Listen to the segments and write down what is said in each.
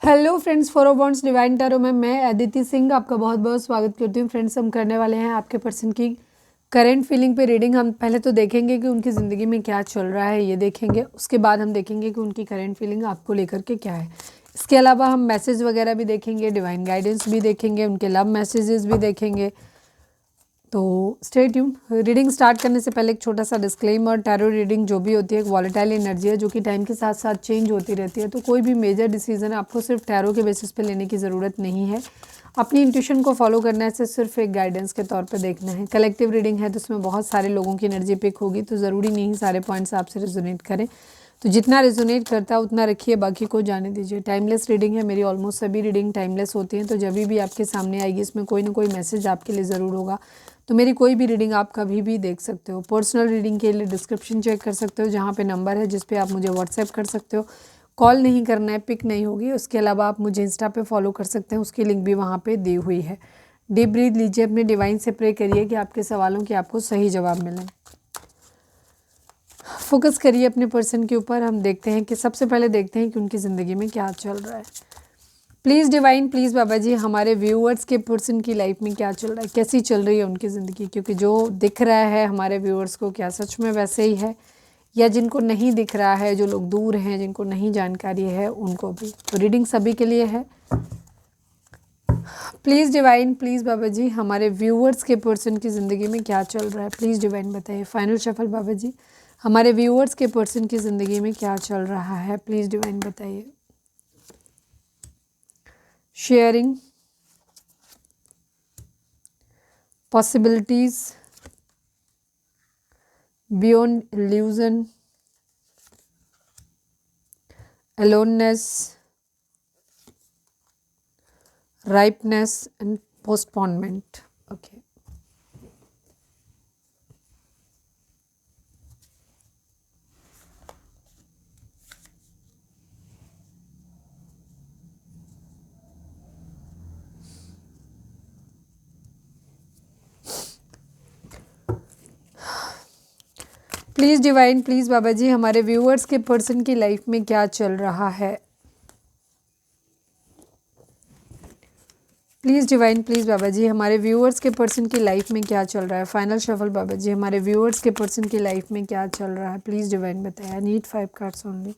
Hello friends, फोरो bonds divine tarot में मैं अदिति सिंह आपका बहुत बहुत स्वागत करती हूँ। फ्रेंड्स, हम करने वाले हैं आपके पर्सन की करेंट फीलिंग पे रीडिंग। हम पहले तो देखेंगे कि उनकी ज़िंदगी में क्या चल रहा है, ये देखेंगे। उसके बाद हम देखेंगे कि उनकी करेंट फीलिंग आपको लेकर के क्या है। इसके अलावा हम मैसेज वगैरह भी देखेंगे, डिवाइन गाइडेंस भी देखेंगे, उनके लव मैसेजेस भी देखेंगे। तो स्टे ट्यून। रीडिंग स्टार्ट करने से पहले एक छोटा सा डिस्क्लेमर, टैरो रीडिंग जो भी होती है एक वॉलेटाइल एनर्जी है जो कि टाइम के साथ साथ चेंज होती रहती है। तो कोई भी मेजर डिसीजन आपको सिर्फ टैरो के बेसिस पे लेने की ज़रूरत नहीं है। अपनी इंट्यूशन को फॉलो करना है, सिर्फ एक गाइडेंस के तौर पे देखना है। कलेक्टिव रीडिंग है तो उसमें बहुत सारे लोगों की एनर्जी पिक होगी, तो ज़रूरी नहीं सारे पॉइंट्स आपसे रेजोनेट करें। तो जितना रेजोनेट करता है उतना रखिए, बाकी को जाने दीजिए। टाइमलेस रीडिंग है, मेरी ऑलमोस्ट सभी रीडिंग टाइमलेस होती हैं। तो जब भी आपके सामने आएगी इसमें कोई ना कोई मैसेज आपके लिए ज़रूर होगा। तो मेरी कोई भी रीडिंग आप कभी भी देख सकते हो। पर्सनल रीडिंग के लिए डिस्क्रिप्शन चेक कर सकते हो, जहाँ पे नंबर है जिस पे आप मुझे व्हाट्सएप कर सकते हो। कॉल नहीं करना है, पिक नहीं होगी। उसके अलावा आप मुझे इंस्टा पे फॉलो कर सकते हैं, उसकी लिंक भी वहाँ पे दी हुई है। डीप ब्रीथ लीजिए, अपने डिवाइन से प्रे करिए कि आपके सवालों के आपको सही जवाब मिलें। फोकस करिए अपने पर्सन के ऊपर। हम देखते हैं कि सबसे पहले देखते हैं कि उनकी ज़िंदगी में क्या चल रहा है। Please divine, please Baba ji, हमारे व्यूअर्स के पर्सन की लाइफ में क्या चल रहा है, कैसी चल रही है उनकी ज़िंदगी। क्योंकि जो दिख रहा है हमारे व्यूअर्स को, क्या सच में वैसे ही है, या जिनको नहीं दिख रहा है, जो लोग दूर हैं, जिनको नहीं जानकारी है, उनको भी। तो रीडिंग सभी के लिए है। Please divine, please Baba ji, हमारे व्यूअर्स के पर्सन की ज़िंदगी में क्या चल रहा है, प्लीज़ डिवाइन बताइए। फाइनल शफल बाबा जी, हमारे व्यूअर्स के पर्सन की ज़िंदगी में क्या चल रहा है, प्लीज़ डिवाइन बताइए। Sharing possibilities beyond illusion, aloneness, ripeness and postponement. Okay. Please divine, please Baba ji, हमारे व्यूअर्स के पर्सन की लाइफ में क्या चल रहा है। Please divine, please Baba ji, हमारे व्यूअर्स के पर्सन की लाइफ में क्या चल रहा है। फाइनल शफल बाबा जी, हमारे व्यूअर्स के पर्सन की लाइफ में क्या चल रहा है, प्लीज़ डिवाइन बताइए। I need 5 cards only.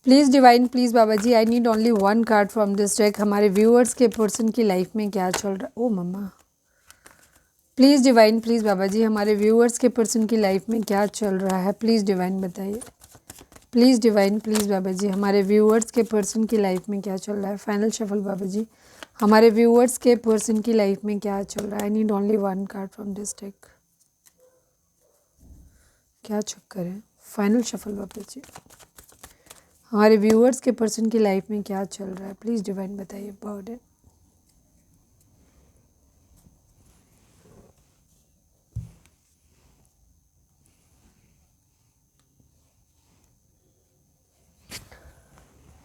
Please divine, please Baba ji, I need only 1 card from this deck. हमारे व्यूअर्स के पर्सन की लाइफ में क्या चल रहा है। Oh mama. Please divine, please Baba ji, हमारे व्यूअर्स के पर्सन की लाइफ में क्या चल रहा है, प्लीज़ डिवाइन बताइए। Please divine, please Baba ji, हमारे व्यूअर्स के पर्सन की लाइफ में क्या चल रहा है। फाइनल शफल बाबा जी, हमारे व्यूअर्स के पर्सन की लाइफ में क्या चल रहा है। आई need only 1 card from this deck. क्या चक्कर है। फाइनल शफल बाबा जी, हमारे व्यूअर्स के पर्सन की लाइफ में क्या चल रहा है, प्लीज़ डिवाइन बताइए। बर्डन।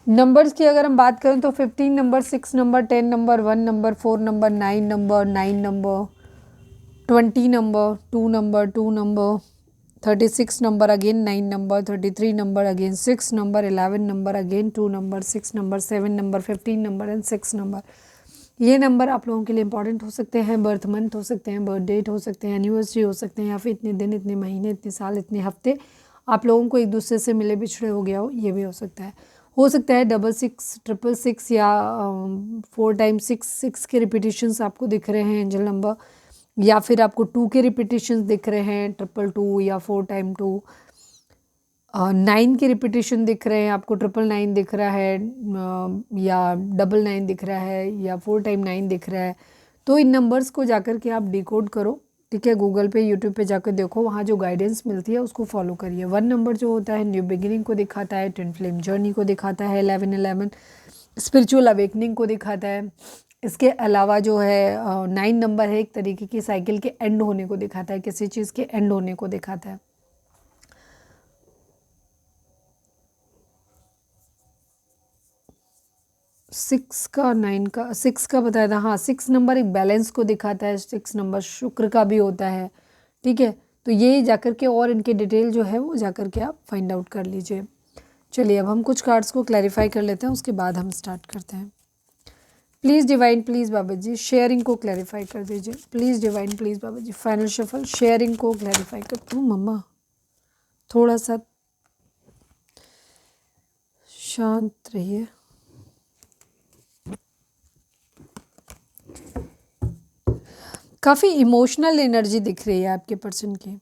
नंबर्स की अगर हम बात करें तो 15 number, 6 number, 10 number, 1 number, 4 number, 9 number, 9 number, 20 number, 2 number, 2 number, 36 number, again 9 number, 33 number, again 6 number, 11 number, again 2 number, 6 number, 7 number, 15 number and 6 number. ये नंबर आप लोगों के लिए इंपॉर्टेंट हो सकते हैं। बर्थ मंथ हो सकते हैं, बर्थ डेट हो सकते हैं, एनिवर्सरी हो सकते हैं, या फिर इतने दिन, इतने महीने, इतने साल, इतने हफ्ते आप लोगों को एक दूसरे से मिले बिछड़े हो गया हो, ये भी हो सकता है। हो सकता है 66, 666 या 4 टाइम्स 6 6 के रिपीटिशंस आपको दिख रहे हैं एंजल नंबर, या फिर आपको 2 के रिपीटिशंस दिख रहे हैं, 222 या 4 टाइम 2। 9 के रिपीटिशन दिख रहे हैं आपको, 999 दिख रहा है, या 99 दिख रहा है, या 4 टाइम 9 दिख रहा है। तो इन नंबर्स को जाकर के आप डिकोड करो, ठीक है। गूगल पे, यूट्यूब पे जाकर देखो, वहाँ जो गाइडेंस मिलती है उसको फॉलो करिए। 1 नंबर जो होता है न्यू बिगिनिंग को दिखाता है, ट्विन फ्लेम जर्नी को दिखाता है। 11 11 स्पिरिचुअल अवेकनिंग को दिखाता है। इसके अलावा जो है 9 नंबर है, एक तरीके की साइकिल के एंड होने को दिखाता है, किसी चीज़ के एंड होने को दिखाता है। सिक्स का 9 का 6 का बताया था, हाँ 6 नंबर एक बैलेंस को दिखाता है, 6 नंबर शुक्र का भी होता है, ठीक है। तो ये जाकर के और इनके डिटेल जो है वो जाकर के आप फाइंड आउट कर लीजिए। चलिए अब हम कुछ कार्ड्स को क्लैरिफाई कर लेते हैं, उसके बाद हम स्टार्ट करते हैं। Please divine, please Baba ji sharing को क्लैरिफाई कर दीजिए। Please divine, please Baba ji final shuffle sharing को क्लैरिफाई कर दूँ। मम्मा थोड़ा सा शांत रहिए। काफ़ी इमोशनल एनर्जी दिख रही है आपके पर्सन की,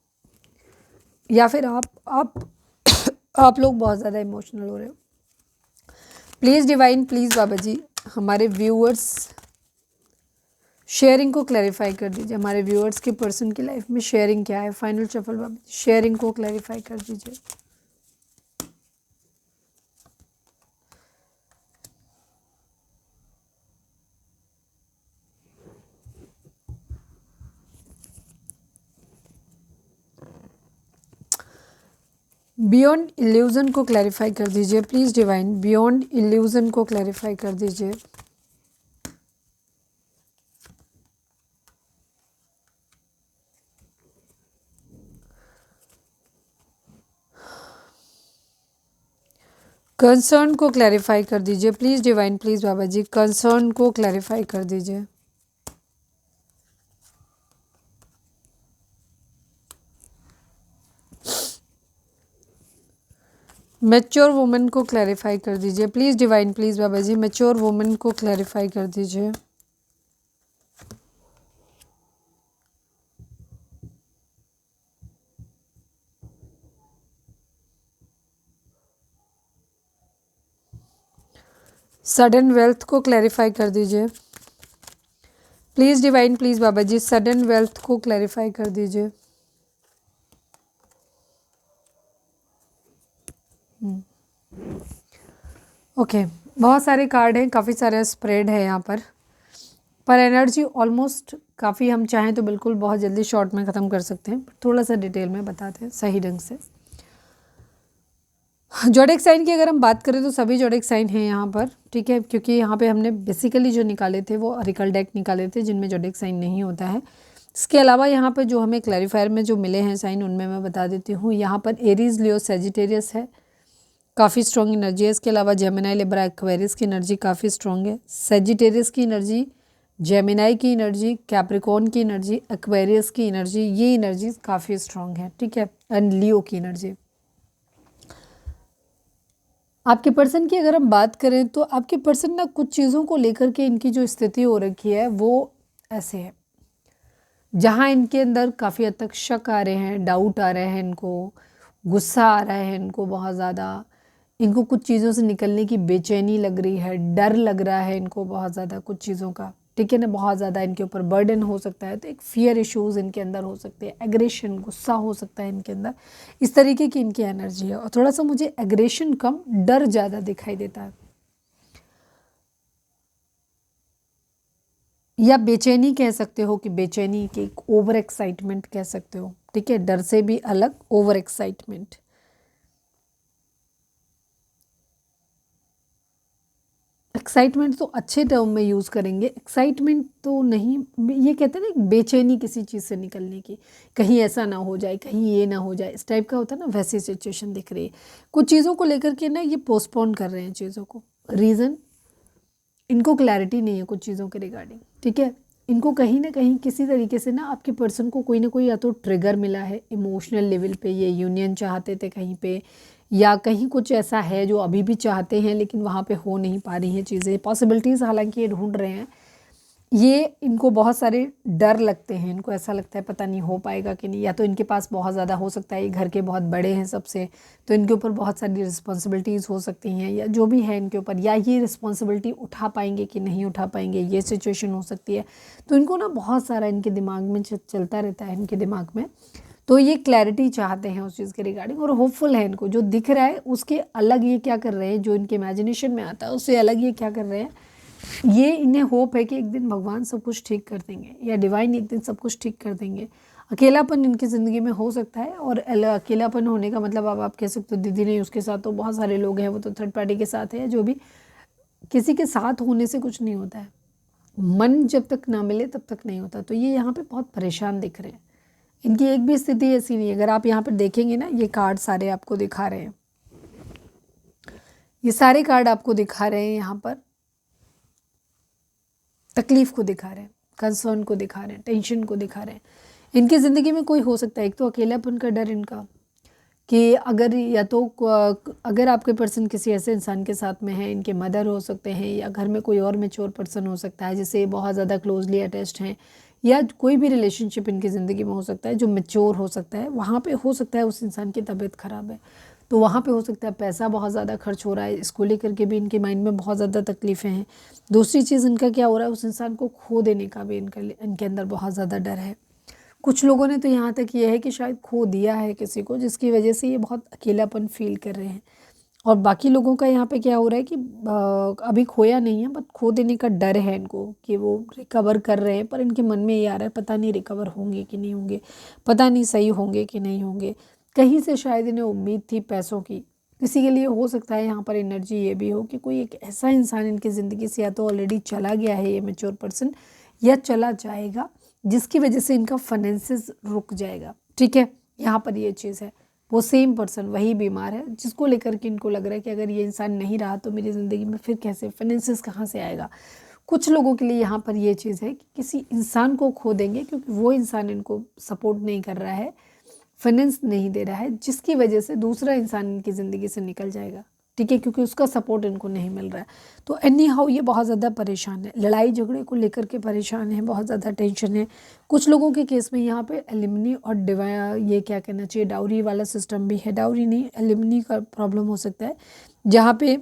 या फिर आप लोग बहुत ज़्यादा इमोशनल हो रहे हो। Please divine, please Baba ji हमारे व्यूअर्स शेयरिंग को क्लैरिफाई कर दीजिए। हमारे व्यूअर्स के पर्सन की लाइफ में शेयरिंग क्या है, final shuffle Baba ji sharing को क्लैरिफाई कर दीजिए। बियॉन्ड इल्यूजन को क्लैरिफाई कर दीजिए प्लीज़ डिवाइन। बियॉन्ड इल्यूजन को क्लैरिफाई कर दीजिए। कंसर्न को क्लैरिफाई कर दीजिए please divine, please Baba ji concern को क्लैरिफाई कर दीजिए। मैच्योर वुमन को क्लैरिफाई कर दीजिए please divine, please Baba ji mature woman को क्लैरिफाई कर दीजिए। सडन वेल्थ को क्लैरिफाई कर दीजिए please divine, please Baba ji sudden wealth को क्लैरिफाई कर दीजिए। ओके बहुत सारे कार्ड हैं, काफ़ी सारा स्प्रेड है यहाँ पर एनर्जी ऑलमोस्ट काफ़ी हम चाहें तो बिल्कुल बहुत जल्दी शॉर्ट में ख़त्म कर सकते हैं, थोड़ा सा डिटेल में बताते हैं सही ढंग से। जोडिक साइन की अगर हम बात करें तो सभी जोडिक साइन हैं यहाँ पर, ठीक है, क्योंकि यहाँ पे हमने बेसिकली जो निकाले थे वो ऑरिकल डेक निकाले थे जिनमें जोडिक साइन नहीं होता है। इसके अलावा यहाँ पर जो हमें क्लैरिफायर में जो मिले हैं साइन उनमें मैं बता देती हूँ। यहाँ पर एरीज, लियो, सेजिटेरियस है, काफ़ी स्ट्रॉन्ग एनर्जी है। इसके अलावा जेमिनाई, लिब्रा, एक्वेरियस की एनर्जी काफ़ी स्ट्रॉन्ग है। सेजिटेरियस की एनर्जी, जेमिनाई की एनर्जी, कैप्रिकॉर्न की एनर्जी, एक्वेरियस की एनर्जी, ये एनर्जी काफ़ी स्ट्रॉन्ग है, ठीक है, एंड लियो की एनर्जी। आपके पर्सन की अगर हम बात करें तो आपके पर्सन ना कुछ चीज़ों को लेकर के इनकी जो स्थिति हो रखी है वो ऐसे है, जहाँ इनके अंदर काफ़ी हद तक शक आ रहे हैं, डाउट आ रहे हैं, इनको गुस्सा आ रहा है, इनको बहुत ज़्यादा, इनको कुछ चीज़ों से निकलने की बेचैनी लग रही है, डर लग रहा है इनको बहुत ज़्यादा कुछ चीज़ों का, ठीक है ना, बहुत ज़्यादा इनके ऊपर बर्डन हो सकता है, तो एक फियर इश्यूज़ इनके अंदर हो सकते हैं, एग्रेशन, गुस्सा हो सकता है इनके अंदर, इस तरीके की इनकी एनर्जी है। और थोड़ा सा मुझे एग्रेशन कम, डर ज़्यादा दिखाई देता है, या बेचैनी कह सकते हो, कि बेचैनी की ओवर एक्साइटमेंट कह सकते हो, ठीक है, डर से भी अलग ओवर एक्साइटमेंट। एक्साइटमेंट तो अच्छे टर्म में यूज़ करेंगे, एक्साइटमेंट तो नहीं, ये कहते हैं ना बेचैनी किसी चीज़ से निकलने की, कहीं ऐसा ना हो जाए, कहीं ये ना हो जाए, इस टाइप का होता है ना, वैसी सिचुएशन दिख रही है। कुछ चीज़ों को लेकर के ना ये पोस्टपोन कर रहे हैं चीज़ों को, रीज़न इनको क्लैरिटी नहीं है कुछ चीज़ों के रिगार्डिंग, ठीक है। इनको कहीं ना कहीं किसी तरीके से ना आपके पर्सन को कोई ना कोई या तो ट्रिगर मिला है इमोशनल लेवल पे, ये यूनियन चाहते थे कहीं पे, या कहीं कुछ ऐसा है जो अभी भी चाहते हैं लेकिन वहाँ पे हो नहीं पा रही हैं चीज़ें, पॉसिबिलिटीज़ हालांकि ये ढूंढ रहे हैं। ये इनको बहुत सारे डर लगते हैं, इनको ऐसा लगता है पता नहीं हो पाएगा कि नहीं, या तो इनके पास बहुत ज़्यादा हो सकता है, ये घर के बहुत बड़े हैं सबसे, तो इनके ऊपर बहुत सारी रिस्पॉन्सिबिलिटीज़ हो सकती हैं, या जो भी है इनके ऊपर, या ये रिस्पॉन्सिबिलिटी उठा पाएंगे कि नहीं उठा पाएंगे, ये सिचुएशन हो सकती है। तो इनको ना बहुत सारा इनके दिमाग में चलता रहता है, इनके दिमाग में। तो ये क्लैरिटी चाहते हैं उस चीज़ के रिगार्डिंग और होपफुल है इनको। जो दिख रहा है उसके अलग ये क्या कर रहे हैं, जो इनके इमेजिनेशन में आता है उससे अलग ये क्या कर रहे हैं, ये इन्हें होप है कि एक दिन भगवान सब कुछ ठीक कर देंगे या डिवाइन एक दिन सब कुछ ठीक कर देंगे। अकेलापन इनकी ज़िंदगी में हो सकता है और अकेलापन होने का मतलब अब आप कह सकते हो दीदी नहीं, उसके साथ तो बहुत सारे लोग हैं, वो तो थर्ड पार्टी के साथ है। जो भी किसी के साथ होने से कुछ नहीं होता है, मन जब तक ना मिले तब तक नहीं होता। तो ये यहाँ पे बहुत परेशान दिख रहे हैं, इनकी एक भी स्थिति ऐसी नहीं है। अगर आप यहाँ पर देखेंगे ना, ये कार्ड सारे आपको दिखा रहे हैं, ये सारे कार्ड आपको दिखा रहे हैं यहाँ पर तकलीफ को दिखा रहे हैं, कंसर्न को दिखा रहे हैं, टेंशन को दिखा रहे हैं। इनकी ज़िंदगी में कोई हो सकता है, एक तो अकेलापन का डर इनका कि अगर या तो अगर आपके पर्सन किसी ऐसे इंसान के साथ में है, इनके मदर हो सकते हैं या घर में कोई और मैच्योर पर्सन हो सकता है जिससे बहुत ज़्यादा क्लोजली अटैच्ड हैं, या कोई भी रिलेशनशिप इनकी ज़िंदगी में हो सकता है जो मैच्योर हो सकता है। वहाँ पे हो सकता है उस इंसान की तबीयत ख़राब है, तो वहाँ पे हो सकता है पैसा बहुत ज़्यादा खर्च हो रहा है, इसको लेकर के भी इनके माइंड में बहुत ज़्यादा तकलीफ़ें हैं। दूसरी चीज़ इनका क्या हो रहा है, उस इंसान को खो देने का भी इनके अंदर बहुत ज़्यादा डर है। कुछ लोगों ने तो यहाँ तक ये है कि शायद खो दिया है किसी को, जिसकी वजह से ये बहुत अकेलापन फील कर रहे हैं। और बाकी लोगों का यहाँ पे क्या हो रहा है कि अभी खोया नहीं है, बट खो देने का डर है इनको कि वो रिकवर कर रहे हैं, पर इनके मन में ये आ रहा है पता नहीं रिकवर होंगे कि नहीं होंगे, पता नहीं सही होंगे कि नहीं होंगे। कहीं से शायद इन्हें उम्मीद थी पैसों की, किसी के लिए हो सकता है यहाँ पर एनर्जी ये भी हो कि कोई एक ऐसा इंसान इनकी ज़िंदगी से या तो ऑलरेडी चला गया है ये मैच्योर पर्सन, या चला जाएगा, जिसकी वजह से इनका फाइनेंसेस रुक जाएगा। ठीक है, यहाँ पर ये चीज़ है। वो सेम पर्सन वही बीमार है जिसको लेकर के इनको लग रहा है कि अगर ये इंसान नहीं रहा तो मेरी ज़िंदगी में फिर कैसे फाइनेंसेस कहाँ से आएगा। कुछ लोगों के लिए यहाँ पर ये चीज़ है कि किसी इंसान को खो देंगे क्योंकि वो इंसान इनको सपोर्ट नहीं कर रहा है, फाइनेंस नहीं दे रहा है, जिसकी वजह से दूसरा इंसान इनकी ज़िंदगी से निकल जाएगा। ठीक है, क्योंकि उसका सपोर्ट इनको नहीं मिल रहा है। तो एनी हाउ ये बहुत ज़्यादा परेशान है, लड़ाई झगड़े को लेकर के परेशान है, बहुत ज़्यादा टेंशन है। कुछ लोगों के केस में यहाँ पे एलिमनी और ये क्या कहना चाहिए, डाउरी वाला सिस्टम भी है। डाउरी नहीं, एलिमनी का प्रॉब्लम हो सकता है, जहाँ पे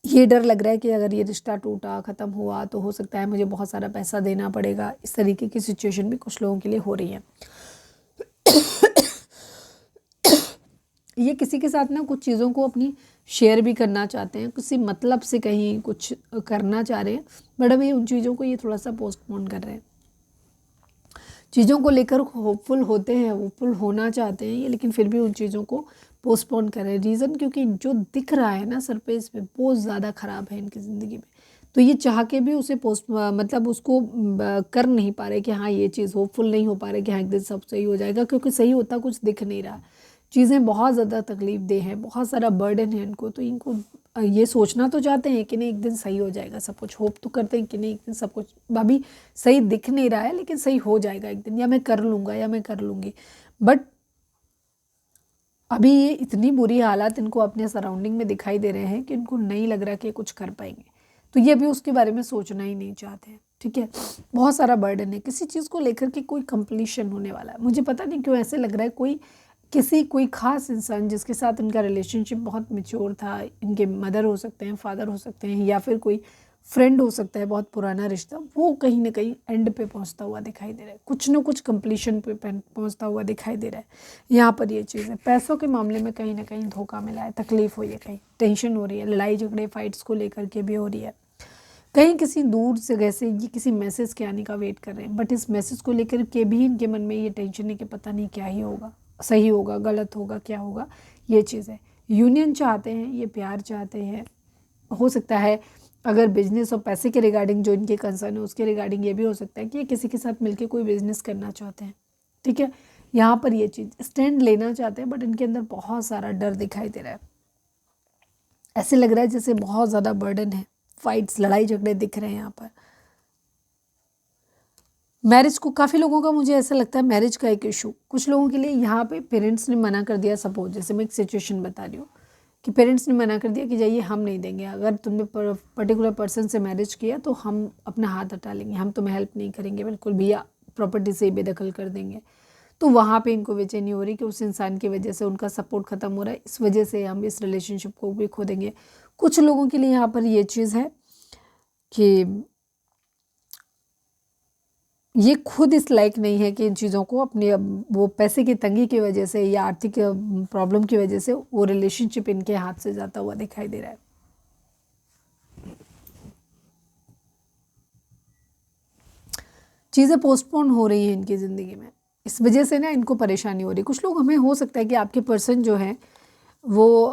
ये डर लग रहा है कि अगर ये रिश्ता टूटा ख़त्म हुआ तो हो सकता है मुझे बहुत सारा पैसा देना पड़ेगा। इस तरीके की सिचुएशन भी कुछ लोगों के लिए हो रही है। ये किसी के साथ ना कुछ चीज़ों को अपनी शेयर भी करना चाहते हैं, किसी मतलब से कहीं कुछ करना चाह रहे हैं, बट अभी उन चीज़ों को ये थोड़ा सा पोस्टपोन कर रहे हैं। चीज़ों को लेकर होपफुल होते हैं, होपफुल होना चाहते हैं ये, लेकिन फिर भी उन चीज़ों को पोस्टपोन कर रहे हैं। रीज़न क्योंकि जो दिख रहा है ना सरफेस पे बहुत ज़्यादा ख़राब है इनकी ज़िंदगी में, तो ये चाह के भी उसे मतलब उसको कर नहीं पा रहे कि हाँ ये चीज़ होपफुल नहीं हो पा रहे कि हाँ एक दिन सब सही हो जाएगा, क्योंकि सही होता कुछ दिख नहीं रहा। चीज़ें बहुत ज़्यादा तकलीफ दे हैं, बहुत सारा बर्डन है इनको, तो इनको ये सोचना तो चाहते हैं कि नहीं एक दिन सही हो जाएगा सब कुछ, होप तो करते हैं कि नहीं एक दिन सब कुछ अभी सही दिख नहीं रहा है लेकिन सही हो जाएगा एक दिन, या मैं कर लूँगा या मैं कर लूँगी। बट अभी ये इतनी बुरी हालात इनको अपने सराउंडिंग में दिखाई दे रहे हैं कि इनको नहीं लग रहा कि ये कुछ कर पाएंगे, तो ये अभी उसके बारे में सोचना ही नहीं चाहते हैं। ठीक है, बहुत सारा बर्डन है, किसी चीज़ को लेकर के कोई कंप्लीशन होने वाला है। मुझे पता नहीं क्यों ऐसे लग रहा है कोई खास इंसान जिसके साथ इनका रिलेशनशिप बहुत मैच्योर था, इनके मदर हो सकते हैं, फादर हो सकते हैं, या फिर कोई फ्रेंड हो सकता है, बहुत पुराना रिश्ता, वो कहीं ना कहीं एंड पे पहुंचता हुआ दिखाई दे रहा है, कुछ ना कुछ कंप्लीशन पे पहुंचता हुआ दिखाई दे रहा है। यहाँ पर ये चीज़ है, पैसों के मामले में कहीं ना कहीं धोखा मिला है, तकलीफ हुई है, कहीं टेंशन हो रही है, लड़ाई झगड़े फाइट्स को लेकर के भी हो रही है। कहीं किसी दूर जगह से ये किसी मैसेज के आने का वेट कर रहे हैं, बट इस मैसेज को लेकर के भी इनके मन में ये टेंशन है कि पता नहीं क्या ही होगा, सही होगा गलत होगा क्या होगा, ये चीज़ है। यूनियन चाहते हैं, ये प्यार चाहते हैं। हो सकता है अगर बिजनेस और पैसे के रिगार्डिंग जो इनके कंसर्न है उसके रिगार्डिंग ये भी हो सकता है कि ये किसी के साथ मिलकर कोई बिजनेस करना चाहते हैं। ठीक है, यहाँ पर ये चीज़ स्टैंड लेना चाहते हैं, बट इनके अंदर बहुत सारा डर दिखाई दे रहा है। ऐसे लग रहा है जैसे बहुत ज़्यादा बर्डन है, फाइट्स लड़ाई झगड़े दिख रहे हैं यहाँ पर। मैरिज को काफ़ी लोगों का मुझे ऐसा लगता है मैरिज का एक इशू कुछ लोगों के लिए यहाँ पे पेरेंट्स ने मना कर दिया। सपोज जैसे मैं एक सिचुएशन बता रही हूँ कि पेरेंट्स ने मना कर दिया कि जाइए हम नहीं देंगे, अगर तुमने पर्टिकुलर पर्सन से मैरिज किया तो हम अपना हाथ हटा लेंगे, हम तुम्हें हेल्प नहीं करेंगे बिल्कुल भी, या प्रॉपर्टी से बेदखल कर देंगे। तो वहाँ पे इनको बेचैनी हो रही कि उस इंसान की वजह से उनका सपोर्ट ख़त्म हो रहा है, इस वजह से हम इस रिलेशनशिप को भी खो देंगे। कुछ लोगों के लिए यहाँ पर ये चीज़ है कि ये खुद इस लायक नहीं है कि इन चीज़ों को अपने वो पैसे की तंगी की वजह से या आर्थिक प्रॉब्लम की वजह से वो रिलेशनशिप इनके हाथ से जाता हुआ दिखाई दे रहा है। चीज़ें पोस्टपोन हो रही हैं इनकी ज़िंदगी में, इस वजह से ना इनको परेशानी हो रही है। कुछ लोग, हमें हो सकता है कि आपके पर्सन जो है वो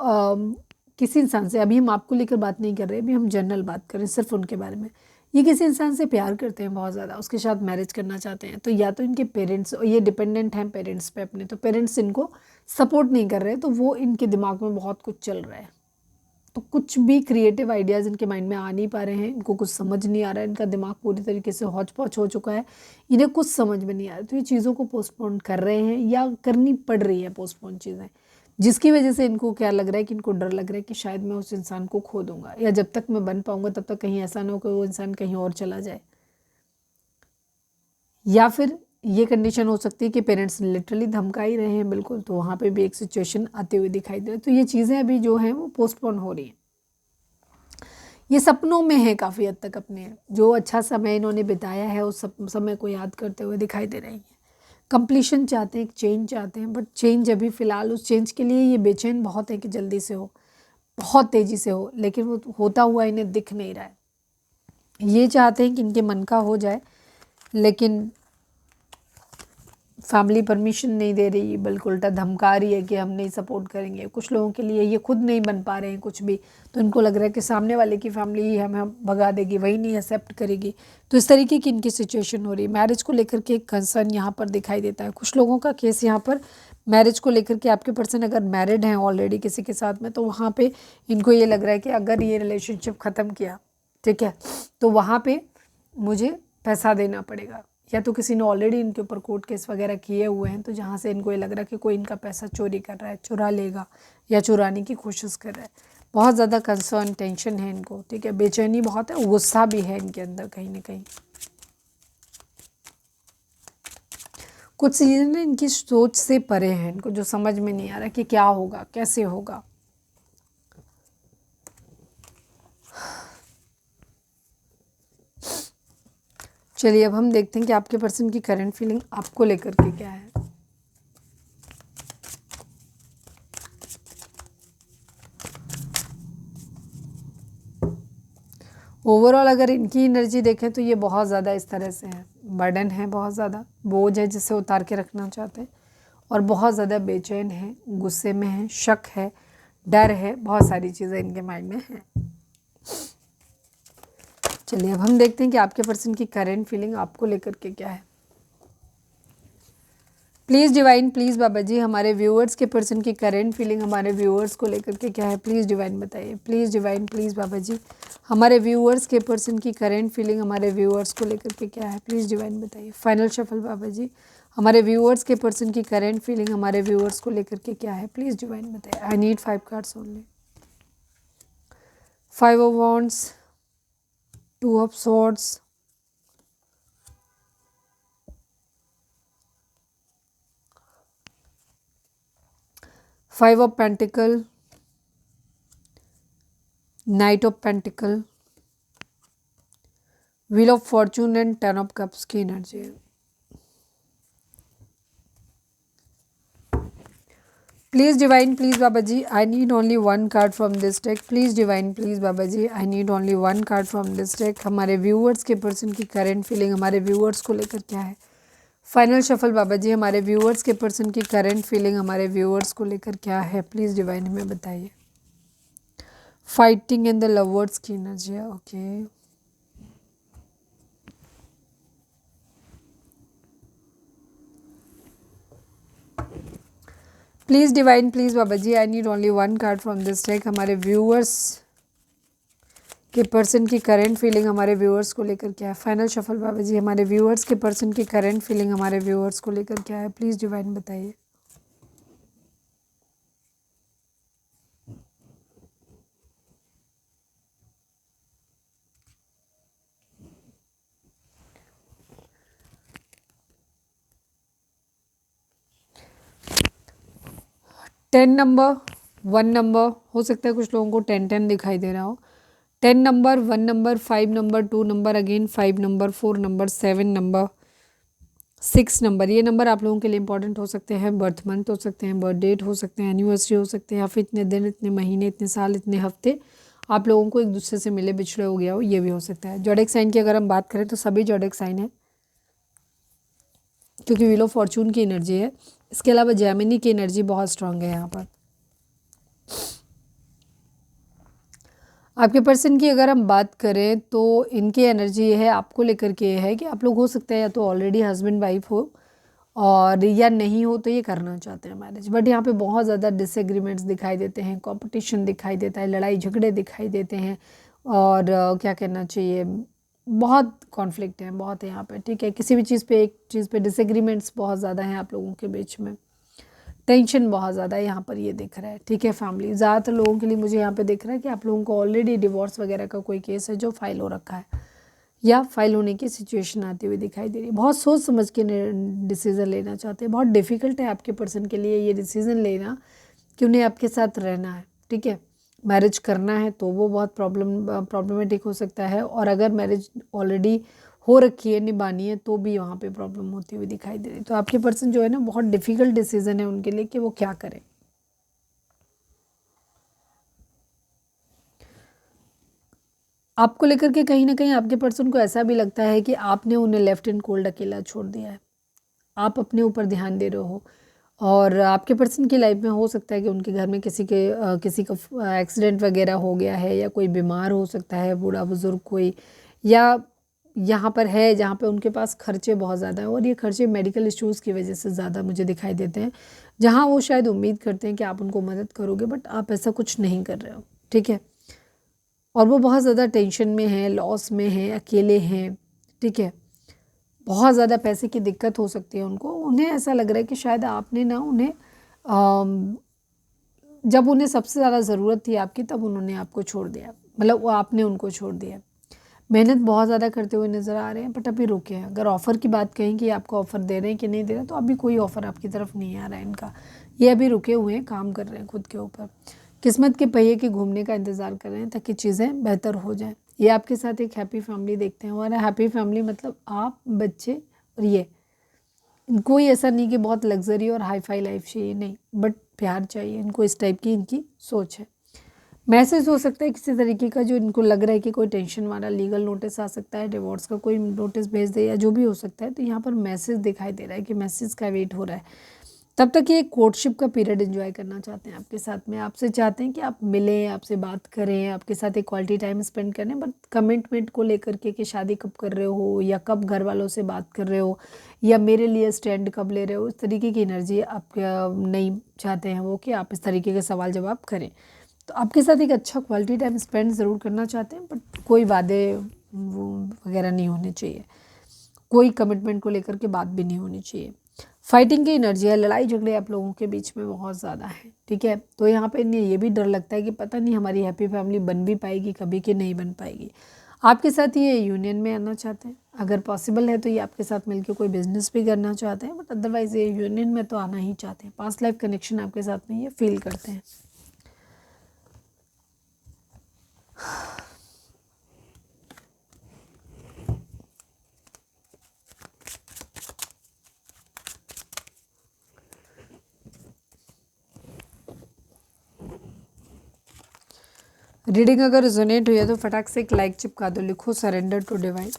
किसी इंसान से, अभी हम आपको लेकर बात नहीं कर रहे, अभी हम जनरल बात कर रहे हैं सिर्फ उनके बारे में, ये किसी इंसान से प्यार करते हैं बहुत ज़्यादा, उसके साथ मैरिज करना चाहते हैं, तो या तो इनके पेरेंट्स, ये डिपेंडेंट हैं पेरेंट्स पे अपने, तो पेरेंट्स इनको सपोर्ट नहीं कर रहे, तो वो इनके दिमाग में बहुत कुछ चल रहा है, तो कुछ भी क्रिएटिव आइडियाज़ इनके माइंड में आ नहीं पा रहे हैं, इनको कुछ समझ नहीं आ रहा है, इनका दिमाग पूरी तरीके से हौच पौच हो चुका है, इन्हें कुछ समझ में नहीं आ रहा, तो ये चीज़ों को पोस्टपोन कर रहे हैं या करनी पड़ रही है पोस्टपोन चीज़ें, जिसकी वजह से इनको क्या लग रहा है कि इनको डर लग रहा है कि शायद मैं उस इंसान को खो दूंगा, या जब तक मैं बन पाऊंगा तब तक कहीं ऐसा ना हो कि वो इंसान कहीं और चला जाए। या फिर ये कंडीशन हो सकती है कि पेरेंट्स लिटरली धमका ही रहे हैं बिल्कुल, तो वहाँ पे भी एक सिचुएशन आते हुए दिखाई दे रहा है। तो ये चीज़ें अभी जो हैं वो पोस्टपोन हो रही हैं, ये सपनों में है काफ़ी हद तक, अपने जो अच्छा समय इन्होंने बिताया है उस समय को याद करते हुए दिखाई दे रही हैं। कंप्लीशन चाहते हैं, एक चेंज चाहते हैं, बट चेंज अभी फ़िलहाल, उस चेंज के लिए ये बेचैन बहुत है कि जल्दी से हो, बहुत तेज़ी से हो, लेकिन वो होता हुआ इन्हें दिख नहीं रहा है। ये चाहते हैं कि इनके मन का हो जाए, लेकिन फैमिली परमिशन नहीं दे रही, बल्कि उल्टा धमका रही है कि हम नहीं सपोर्ट करेंगे। कुछ लोगों के लिए ये खुद नहीं बन पा रहे हैं कुछ भी, तो इनको लग रहा है कि सामने वाले की फैमिली ही हमें भगा देगी, वही नहीं एक्सेप्ट करेगी, तो इस तरीके की इनकी सिचुएशन हो रही है। मैरिज को लेकर के एक कंसर्न यहाँ पर दिखाई देता है। कुछ लोगों का केस यहाँ पर मैरिज को लेकर के, आपके पर्सन अगर मैरिड हैं ऑलरेडी किसी के साथ में, तो वहाँ पर इनको ये लग रहा है कि अगर ये रिलेशनशिप ख़त्म किया, ठीक है, तो वहाँ पर मुझे पैसा देना पड़ेगा, या तो किसी ने ऑलरेडी इनके ऊपर कोर्ट केस वगैरह किए हुए हैं, तो जहाँ से इनको ये लग रहा है कि कोई इनका पैसा चोरी कर रहा है, चुरा लेगा या चुराने की कोशिश कर रहा है। बहुत ज़्यादा कंसर्न, टेंशन है इनको, ठीक है, बेचैनी बहुत है, गुस्सा भी है इनके अंदर कहीं ना कहीं। कुछ चीज़ें इनकी सोच से परे हैं, इनको जो समझ में नहीं आ रहा कि क्या होगा, कैसे होगा। चलिए अब हम देखते हैं कि आपके पर्सन की करंट फीलिंग आपको लेकर के क्या है। ओवरऑल अगर इनकी एनर्जी देखें तो ये बहुत ज़्यादा इस तरह से है, बर्डन है, बहुत ज़्यादा बोझ है जिसे उतार के रखना चाहते हैं, और बहुत ज़्यादा बेचैन है, गुस्से में है, शक है, डर है, बहुत सारी चीज़ें इनके माइंड में हैं। चलिए अब हम देखते हैं कि आपके पर्सन की करंट फीलिंग आपको लेकर के क्या है। Please divine, please Baba ji, हमारे व्यूअर्स के पर्सन की करंट फीलिंग हमारे व्यूअर्स को लेकर के क्या है, प्लीज़ डिवाइन बताइए। Please divine, please Baba ji, हमारे व्यूअर्स के पर्सन की करंट फीलिंग हमारे व्यूअर्स को लेकर के क्या है, प्लीज़ डिवाइन बताइए। फाइनल शफल बाबा जी, हमारे व्यूअर्स के पर्सन की करंट फीलिंग हमारे व्यूअर्स को लेकर के क्या है, प्लीज़ डिवाइन बताइए। I need 5 cards only. 5 of wands, 2 of swords, 5 of Pentacle, Knight of Pentacle, Wheel of Fortune and 10 of Cups की एनर्जी है। Please divine, please Baba ji, I need only 1 card from this deck. Please divine, please Baba ji, I need only 1 card from this deck. हमारे viewers के person की current feeling हमारे viewers को लेकर क्या है। फाइनल शफल बाबा जी, हमारे व्यूअर्स के पर्सन की करंट फीलिंग हमारे व्यूअर्स को लेकर क्या है, प्लीज़ डिवाइन हमें बताइए। फाइटिंग इन द लवर्स की एनर्जी है, okay. Please divine, please Baba ji, I need only 1 card from this deck. हमारे व्यूअर्स के पर्सन की करंट फीलिंग हमारे व्यूअर्स को लेकर क्या है। फाइनल शफल बाबा जी, हमारे व्यूअर्स के पर्सन की करंट फीलिंग हमारे व्यूअर्स को लेकर क्या है, प्लीज़ डिवाइन बताइए। टेन नंबर, 1 नंबर, हो सकता है कुछ लोगों को 10 दिखाई दे रहा हो। 10 number, 1 number, 5 number, 2 number, again 5 number, 4 number, 7 number, 6 number, ये नंबर आप लोगों के लिए इंपॉर्टेंट हो सकते हैं। बर्थ मंथ हो सकते हैं, बर्थ डेट हो सकते हैं, एनिवर्सरी हो सकते हैं, या फिर इतने दिन, इतने महीने, इतने साल, इतने हफ्ते आप लोगों को एक दूसरे से मिले बिछड़े हो गया हो, ये भी हो सकता है। जोडिक साइन की अगर हम बात करें तो सभी जोडिक साइन है, क्योंकि व्हील ऑफ फॉर्चून की एनर्जी है। इसके अलावा जेमिनी की एनर्जी बहुत स्ट्रांग है यहाँ पर। आपके पर्सन की अगर हम बात करें तो इनकी एनर्जी ये है, आपको लेकर के ये है कि आप लोग हो सकते हैं या तो ऑलरेडी हस्बैंड वाइफ हो, और या नहीं हो तो ये करना चाहते हैं मैरिज, बट यहाँ पे बहुत ज़्यादा डिसएग्रीमेंट्स दिखाई देते हैं, कंपटीशन दिखाई देता है, लड़ाई झगड़े दिखाई देते हैं, और क्या कहना चाहिए, बहुत कॉन्फ्लिक्ट है, बहुत है यहाँ पे, ठीक है। किसी भी चीज़ पे, एक चीज़ पे डिसएग्रीमेंट्स बहुत ज़्यादा हैं आप लोगों के बीच में, टेंशन बहुत ज़्यादा है यहाँ पर, ये दिख रहा है, ठीक है। फैमिली, ज़्यादातर लोगों के लिए मुझे यहाँ पे दिख रहा है कि आप लोगों को ऑलरेडी डिवोर्स वगैरह का कोई केस है जो फाइल हो रखा है, या फाइल होने की सिचुएशन आती हुई दिखाई दे रही है। बहुत सोच समझ के डिसीज़न लेना चाहते हैं। बहुत डिफ़िकल्ट है आपके पर्सन के लिए ये डिसीज़न लेना कि उन्हें आपके साथ रहना है, ठीक है। मैरिज करना है तो वो बहुत प्रॉब्लमेटिक हो सकता है, और अगर मैरिज ऑलरेडी हो रखी है, निभानी है, तो भी वहाँ पे प्रॉब्लम होती हुई दिखाई दे रही है। तो आपके पर्सन जो है ना, बहुत डिफ़िकल्ट डिसीज़न है उनके लिए कि वो क्या करें। आपको लेकर के कहीं ना कहीं आपके पर्सन को ऐसा भी लगता है कि आपने उन्हें लेफ्ट एंड कोल्ड अकेला छोड़ दिया है, आप अपने ऊपर ध्यान दे रहे हो। और आपके पर्सन की लाइफ में हो सकता है कि उनके घर में किसी का एक्सीडेंट वगैरह हो गया है, या कोई बीमार हो सकता है, बूढ़ा बुजुर्ग कोई, या यहाँ पर है जहाँ पे उनके पास खर्चे बहुत ज़्यादा हैं, और ये खर्चे मेडिकल इश्यूज़ की वजह से ज़्यादा मुझे दिखाई देते हैं, जहाँ वो शायद उम्मीद करते हैं कि आप उनको मदद करोगे, बट आप ऐसा कुछ नहीं कर रहे हो, ठीक है। और वो बहुत ज़्यादा टेंशन में हैं, लॉस में हैं, अकेले हैं, ठीक है। बहुत ज़्यादा पैसे की दिक्कत हो सकती है उनको। उन्हें ऐसा लग रहा है कि शायद आपने ना उन्हें जब उन्हें सबसे ज़्यादा ज़रूरत थी आपकी, तब उन्होंने आपको छोड़ दिया, मतलब वो आपने उनको छोड़ दिया। मेहनत बहुत ज़्यादा करते हुए नज़र आ रहे हैं, बट अभी रुके हैं। अगर ऑफ़र की बात कहें कि आपको ऑफ़र दे रहे हैं कि नहीं दे रहे, तो अभी कोई ऑफ़र आपकी तरफ नहीं आ रहा है इनका। ये अभी रुके हुए हैं, काम कर रहे हैं खुद के ऊपर, किस्मत के पहिए के घूमने का इंतज़ार कर रहे हैं ताकि चीज़ें बेहतर हो जाएं। ये आपके साथ एक हैप्पी फैमिली देखते हैं, और हैप्पी फैमिली मतलब आप, बच्चे और ये। कोई ऐसा नहीं कि बहुत लग्जरी और हाई फाई लाइफ चाहिए, नहीं, बट प्यार चाहिए इनको, इस टाइप की इनकी सोच है। मैसेज हो सकता है किसी तरीके का, जो इनको लग रहा है कि कोई टेंशन वाला लीगल नोटिस आ सकता है, डिवोर्स का कोई नोटिस भेज दे, या जो भी हो सकता है। तो यहाँ पर मैसेज दिखाई दे रहा है कि मैसेज का वेट हो रहा है। तब तक ये कोर्टशिप का पीरियड एंजॉय करना चाहते हैं आपके साथ में, आपसे चाहते हैं कि आप मिलें, आपसे बात करें, आपके साथ एक क्वालिटी टाइम स्पेंड करें, बट कमिटमेंट को लेकर के कि शादी कब कर रहे हो, या कब घर वालों से बात कर रहे हो, या मेरे लिए स्टैंड कब ले रहे हो, इस तरीके की एनर्जी आप नहीं चाहते हैं वो, कि आप इस तरीके के सवाल जवाब करें। तो आपके साथ एक अच्छा क्वालिटी टाइम स्पेंड ज़रूर करना चाहते हैं, बट कोई वादे वगैरह नहीं होने चाहिए, कोई कमिटमेंट को लेकर के बात भी नहीं होनी चाहिए। फाइटिंग की एनर्जी है, लड़ाई झगड़े आप लोगों के बीच में बहुत ज़्यादा है, ठीक है। तो यहाँ पे इन्हें ये भी डर लगता है कि पता नहीं हमारी हैप्पी फैमिली बन भी पाएगी कभी, कि नहीं बन पाएगी। आपके साथ ये यूनियन में आना चाहते हैं, अगर पॉसिबल है तो ये आपके साथ मिलकर कोई बिजनेस भी करना चाहते हैं, बट अदरवाइज़ ये यूनियन में तो आना ही चाहते हैं। पास्ट लाइफ कनेक्शन आपके साथ में ये फील करते हैं। रीडिंग अगर रिजोनेट हुई है तो फटाक से एक लाइक चिपका दो, लिखो सरेंडर टू डिवाइन।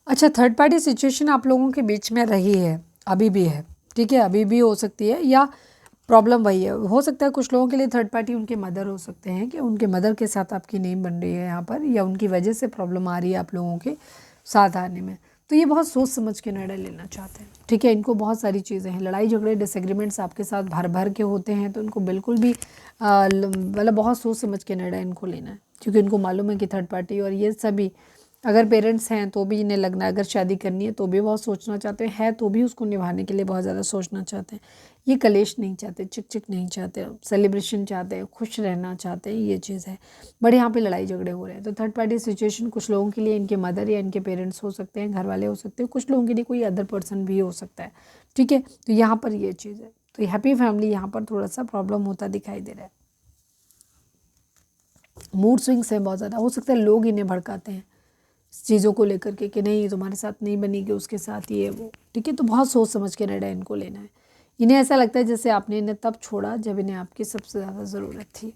अच्छा, थर्ड पार्टी सिचुएशन आप लोगों के बीच में रही है, अभी भी है, ठीक है, अभी भी हो सकती है, या प्रॉब्लम वही है। हो सकता है कुछ लोगों के लिए थर्ड पार्टी उनके मदर हो सकते हैं, कि उनके मदर के साथ आपकी नहीं बन रही है यहाँ पर, या उनकी वजह से प्रॉब्लम आ रही है आप लोगों के साथ आने में। तो ये बहुत सोच समझ के निर्णय लेना चाहते हैं, ठीक है। इनको बहुत सारी चीज़ें हैं, लड़ाई झगड़े डिसएग्रीमेंट्स आपके साथ भर भर के होते हैं, तो इनको बिल्कुल भी मतलब बहुत सोच समझ के निर्णय इनको लेना है, क्योंकि इनको मालूम है कि थर्ड पार्टी और ये सभी अगर पेरेंट्स हैं तो भी इन्हें लगना है, अगर शादी करनी है तो भी बहुत सोचना चाहते हैं, तो भी उसको निभाने के लिए बहुत ज़्यादा सोचना चाहते हैं। ये कलेश नहीं चाहते, चिक चिक नहीं चाहते, सेलिब्रेशन चाहते हैं, खुश रहना चाहते हैं, ये चीज़ है। बट यहाँ पे लड़ाई झगड़े हो रहे हैं। तो थर्ड पार्टी सिचुएशन कुछ लोगों के लिए इनके मदर या इनके पेरेंट्स हो सकते हैं, घर वाले हो सकते हैं, कुछ लोगों के लिए कोई अदर पर्सन भी हो सकता है। ठीक है, तो यहाँ पर ये चीज़ है। तो हैप्पी फैमिली यहाँ पर थोड़ा सा प्रॉब्लम होता दिखाई दे रहा है। मूड स्विंग्स है बहुत ज़्यादा, हो सकता है लोग इन्हें भड़काते हैं चीज़ों को लेकर के कि नहीं तुम्हारे साथ नहीं बनेगी, उसके साथ ये वो। ठीक है, तो बहुत सोच समझ के निर्णय इनको लेना है। इन्हें ऐसा लगता है जैसे आपने इन्हें तब छोड़ा जब इन्हें आपकी सबसे ज़्यादा ज़रूरत थी।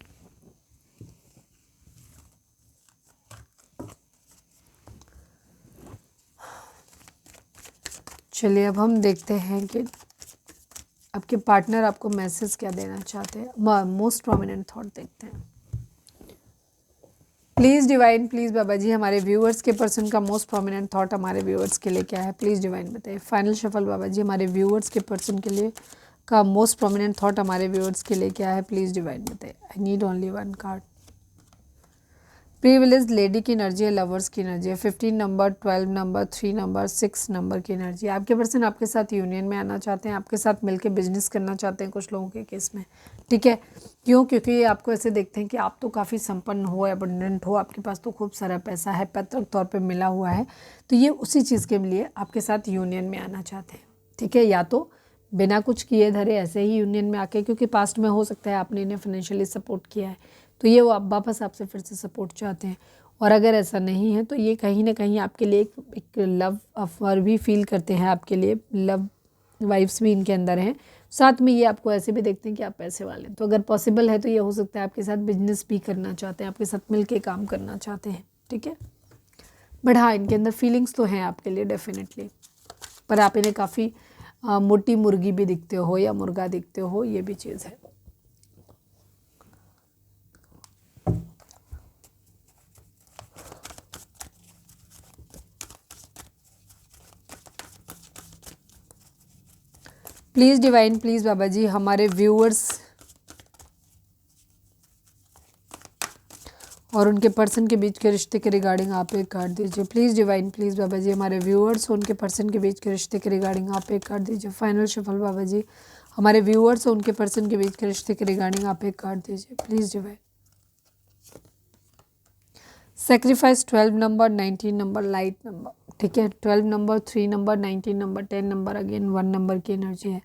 चलिए अब हम देखते हैं कि आपके पार्टनर आपको मैसेज क्या देना चाहते हैं। मोस्ट प्रोमिनेंट थॉट देखते हैं। Please divine, please Baba ji हमारे व्यूअर्स के पर्सन का मोस्ट प्रोमिनेंट थॉट हमारे व्यूअर्स के लिए क्या है, प्लीज़ डिवाइन बताइए। फाइनल शफल बाबा जी हमारे व्यूअर्स के पर्सन के लिए का मोस्ट प्रोमिनेंट थॉट हमारे व्यूअर्स के लिए क्या है, प्लीज़ डिवाइन बताइए। I need only one card. Privilege lady की एनर्जी है, लवर्स की एनर्जी है, 15 नंबर, 12 नंबर, 3 नंबर, 6 नंबर की एनर्जी। आपके पर्सन आपके साथ यूनियन में आना चाहते हैं, आपके साथ मिलकर बिजनेस करना चाहते हैं कुछ लोगों के केस में। ठीक है, क्यों? क्योंकि ये आपको ऐसे देखते हैं कि आप तो काफ़ी संपन्न हो, अबंडेंट हो, आपके पास तो खूब सारा पैसा है, पैतृक तौर पर मिला हुआ है। तो ये उसी चीज़ के लिए आपके साथ यूनियन में आना चाहते हैं। ठीक है, या तो बिना कुछ किए धरे ऐसे ही यूनियन में आके, क्योंकि पास्ट में हो सकता है आपने इन्हें फाइनेंशियली सपोर्ट किया है, तो ये वो आप वापस आपसे फिर से सपोर्ट चाहते हैं। और अगर ऐसा नहीं है तो ये कहीं ना कहीं आपके लिए एक लव अफेयर भी फील करते हैं, आपके लिए लव वाइब्स भी इनके अंदर हैं। साथ में ये आपको ऐसे भी देखते हैं कि आप पैसे वाले हैं। तो अगर पॉसिबल है तो ये हो सकता है आपके साथ बिजनेस भी करना चाहते हैं, आपके साथ मिल के काम करना चाहते हैं। ठीक है, बट हाँ इनके अंदर फीलिंग्स तो हैं आपके लिए डेफिनेटली। पर आप इन्हें काफ़ी मोटी मुर्गी भी दिखते हो या मुर्गा दिखते हो, ये भी चीज़ है। Please divine, please Baba ji हमारे व्यूअर्स और उनके पर्सन के बीच के रिश्ते के रिगार्डिंग आप एक कार्ड दीजिए। Please divine, please Baba ji हमारे व्यूअर्स और उनके पर्सन के बीच के रिश्ते के रिगार्डिंग आप एक कार्ड दीजिए। फाइनल शफल बाबा जी हमारे व्यूअर्स और उनके पर्सन के बीच के रिश्ते के रिगार्डिंग आप एक कार्ड दीजिए। Please divine. Sacrifice 12 number, 19 number, light number. ठीक है, 12 number, 3 number, 19 number, 10 number, again 1 number की एनर्जी है।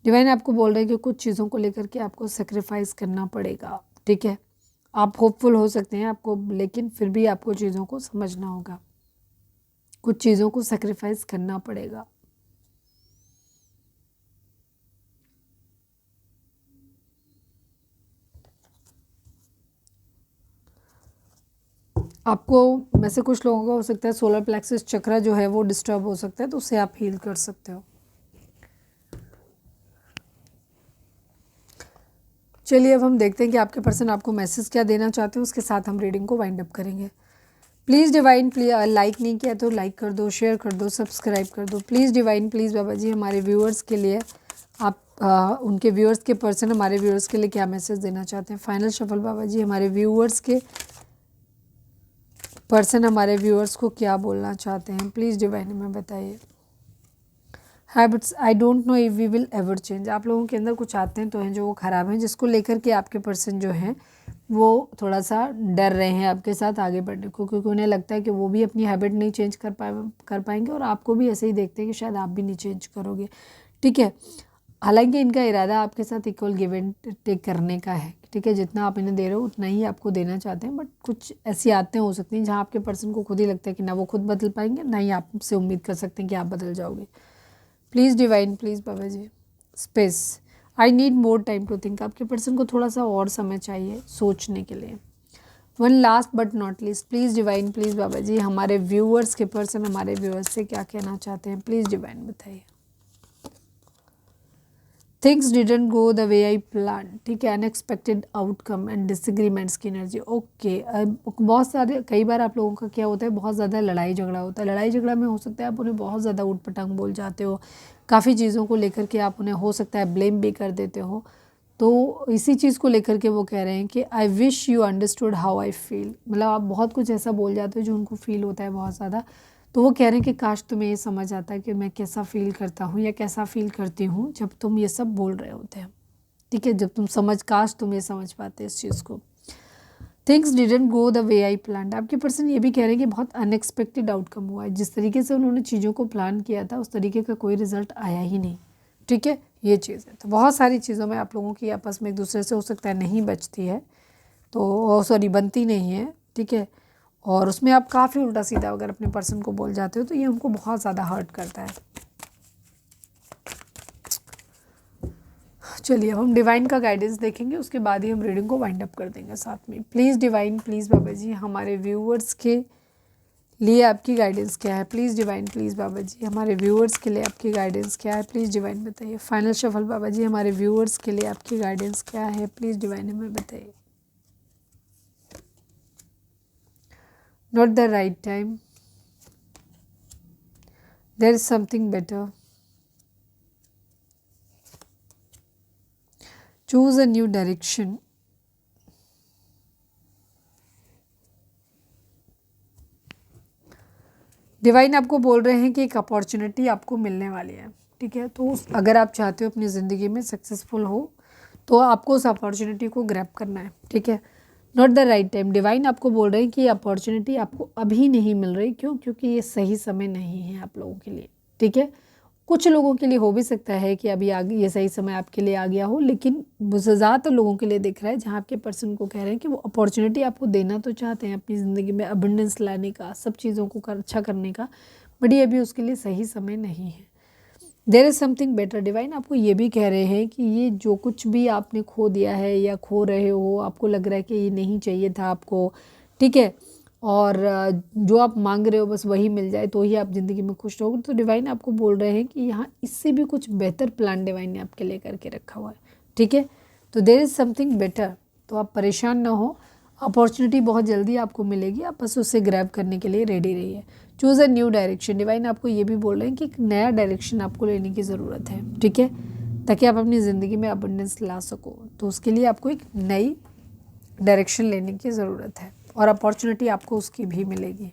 डिवाइन आपको बोल रहे हैं कि कुछ चीज़ों को लेकर के आपको सेक्रीफाइस करना पड़ेगा। ठीक है, आप होपफुल हो सकते हैं आपको, लेकिन फिर भी आपको चीज़ों को समझना होगा, कुछ चीज़ों को सेक्रीफाइस करना पड़ेगा। आपको में से कुछ लोगों का हो सकता है सोलर प्लेक्सस चक्रा जो है वो डिस्टर्ब हो सकता है, तो उससे आप हील कर सकते हो। चलिए अब हम देखते हैं कि आपके पर्सन आपको मैसेज क्या देना चाहते हैं, उसके साथ हम रीडिंग को वाइंड अप करेंगे। प्लीज़ डिवाइन, प्लीज़ लाइक नहीं किया तो लाइक कर दो, शेयर कर दो, सब्सक्राइब कर दो। Please divine, please Baba ji हमारे व्यूअर्स के लिए आप उनके व्यूअर्स के पर्सन हमारे व्यूअर्स के लिए क्या मैसेज देना चाहते हैं। फाइनल शफल बाबा जी हमारे व्यूअर्स के पर्सन हमारे व्यूअर्स को क्या बोलना चाहते हैं, प्लीज़ डिवाइन हमें बताइए। Habits, I don't know if we will ever change. आप लोगों के अंदर कुछ आते हैं तो हैं जो वो ख़राब हैं, जिसको लेकर के आपके पर्सन जो हैं वो थोड़ा सा डर रहे हैं आपके साथ आगे बढ़ने को, क्योंकि उन्हें लगता है कि वो भी अपनी हैबिट नहीं चेंज कर पाएंगे और आपको भी ऐसे ही देखते हैं कि शायद आप भी नहीं चेंज करोगे। ठीक है, हालांकि इनका इरादा आपके साथ इक्वल गिव एंड टेक करने का है। ठीक है, जितना आप इन्हें दे रहे हो उतना ही आपको देना चाहते हैं, बट कुछ ऐसी आदतें हो सकती हैं जहाँ आपके पर्सन को खुद ही लगता है कि ना वो खुद बदल पाएंगे, ना ही आपसे उम्मीद कर सकते हैं कि आप बदल जाओगे। Please divine, please Baba ji space, I need more time to think. आपके पर्सन को थोड़ा सा और समय चाहिए सोचने के लिए। One last but not least, please divine, please Baba ji हमारे व्यूअर्स के पर्सन हमारे व्यूअर्स से क्या कहना चाहते हैं, प्लीज़ डिवाइन बताइए। Things didn't go the way I plan. ठीक है, अनएक्सपेक्टेड आउटकम एंड डिसएग्रीमेंट्स की एनर्जी। ओके, बहुत सारे कई बार आप लोगों का क्या होता है, बहुत ज़्यादा लड़ाई झगड़ा होता है। लड़ाई झगड़ा में हो सकता है आप उन्हें बहुत ज़्यादा ऊट पटांग बोल जाते हो, काफ़ी चीज़ों को लेकर के आप उन्हें हो सकता है ब्लेम भी कर देते हो। तो इसी चीज़ को लेकर के वो कह रहे हैं कि I wish you understood how I feel, मतलब आप बहुत कुछ ऐसा बोल जाते हो जो उनको फील होता है बहुत ज़्यादा। तो वो कह रहे हैं कि काश तुम्हें ये समझ आता है कि मैं कैसा फील करता हूँ या कैसा फील करती हूँ जब तुम ये सब बोल रहे होते हैं, ठीक है, जब काश तुम ये समझ पाते इस चीज़ को। Things didn't go the way I plan, आपके पर्सन ये भी कह रहे हैं कि बहुत अनएक्सपेक्टेड आउटकम हुआ है, जिस तरीके से उन्होंने चीज़ों को प्लान किया था उस तरीके का कोई रिजल्ट आया ही नहीं, ठीक है, ये चीज़ है। तो बहुत सारी चीज़ों में आप लोगों की आपस में एक दूसरे से हो सकता है नहीं बचती है, तो सॉरी बनती नहीं है, ठीक है, और उसमें आप काफ़ी उल्टा सीधा अगर अपने पर्सन को बोल जाते हो तो ये उनको बहुत ज़्यादा हर्ट करता है। चलिए अब हम डिवाइन का गाइडेंस देखेंगे, उसके बाद ही हम रीडिंग को वाइंड अप कर देंगे साथ में। Please divine, please Baba ji, हमारे व्यूअर्स के लिए आपकी गाइडेंस क्या है? Please divine, please Baba ji, हमारे व्यूअर्स के लिए आपकी गाइडेंस क्या है? प्लीज़ डिवाइन बताइए। फाइनल शफल बाबा जी, हमारे व्यूअर्स के लिए आपकी गाइडेंस क्या है? प्लीज़ डिवाइन हमें बताइए। Not the right time, there is something better, choose a new direction, divine आपको बोल रहे हैं कि एक अपॉर्चुनिटी आपको मिलने वाली है, ठीक है, तो अगर आप चाहते हो अपनी ज़िंदगी में सक्सेसफुल हो तो आपको उस अपॉर्चुनिटी को ग्रैब करना है, ठीक है। Not the right time, divine आपको बोल रहे हैं कि ये अपॉर्चुनिटी आपको अभी नहीं मिल रही, क्यों? क्योंकि ये सही समय नहीं है आप लोगों के लिए, ठीक है। कुछ लोगों के लिए हो भी सकता है कि अभी आगे ये सही समय आपके लिए आ गया हो, लेकिन मुझे ज़्यादातर लोगों के लिए दिख रहा है जहाँ आपके पर्सन को कह रहे हैं कि वो अपॉर्चुनिटी आपको देना तो चाहते हैं अपनी ज़िंदगी में अबंडेंस लाने का, सब चीज़ों को अच्छा करने का, बट ये अभी उसके लिए सही समय नहीं है। There is something better, divine आपको ये भी कह रहे हैं कि ये जो कुछ भी आपने खो दिया है या खो रहे हो, आपको लग रहा है कि ये नहीं चाहिए था आपको, ठीक है, और जो आप मांग रहे हो बस वही मिल जाए तो ही आप ज़िंदगी में खुश रहोगे, तो डिवाइन आपको बोल रहे हैं कि यहाँ इससे भी कुछ बेहतर प्लान डिवाइन ने आपके लिए करके रखा हुआ है, ठीक है। तो देयर इज़ समथिंग बेटर, तो आप परेशान ना हो, अपॉर्चुनिटी बहुत जल्दी आपको मिलेगी, आप बस उसे ग्रैब करने के लिए रेडी रहिए। चूज़ अ न्यू डायरेक्शन, डिवाइन आपको ये भी बोल रहे हैं कि एक नया डायरेक्शन आपको लेने की ज़रूरत है, ठीक है, ताकि आप अपनी ज़िंदगी में अबंडेंस ला सको, तो उसके लिए आपको एक नई डायरेक्शन लेने की ज़रूरत है और अपॉर्चुनिटी आपको उसकी भी मिलेगी।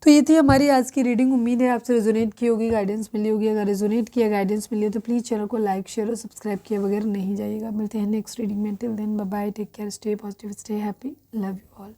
तो ये थी हमारी आज की रीडिंग, उम्मीद है आपसे रेजोनेट की होगी, गाइडेंस मिली होगी। अगर रेजोनेट किया, गाइडेंस मिली है तो प्लीज़ चैनल को लाइक, शेयर और सब्सक्राइब किए बगैर नहीं जाइएगा। मिलते हैं नेक्स्ट रीडिंग में, till then bye bye, take care, stay positive, stay happy, love you all.